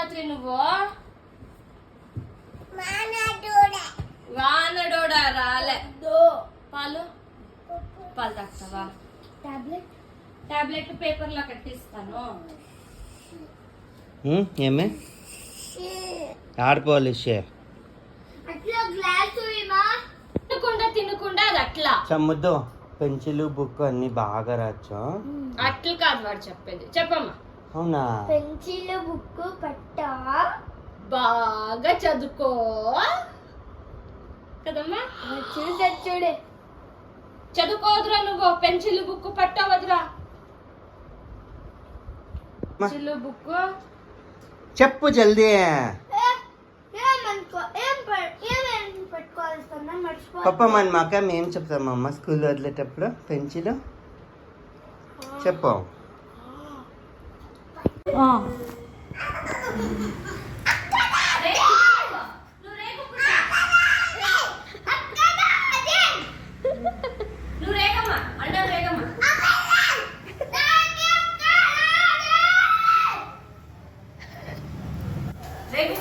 రాత్రి నువ్వు వానడోడా రాలే పాలు పాలు తాగుతావా? టాబ్లెట్ పేపర్ లో కట్టిస్తాను. ఏమే ఆడిపోవాలి తినకుండా అది అట్లా చమ్ముద్దు. పెన్సిల్ బుక్ అన్ని బాగా రాచ్చా? అట్లు కాదు వాడు చెప్పేది. చెప్పమ్మా. అవునా? పెన్సిల్ బుక్ పట్టా బాగా చదువుకో కదమ్మా. చూడే చదువుకోవద్దురా నువ్వు. పెన్సిల్ బుక్ పట్టవద్దురా. పెన్సిల్ బుక్ చెప్పు జల్దీ. పప్ప మన మాక మేము చెప్తామమ్మ స్కూల్ వదిలేటప్పుడు పెన్సిల్ చెప్పు. నువ్వు రేగమ్మా అన్న రేగమ్మా. రేగు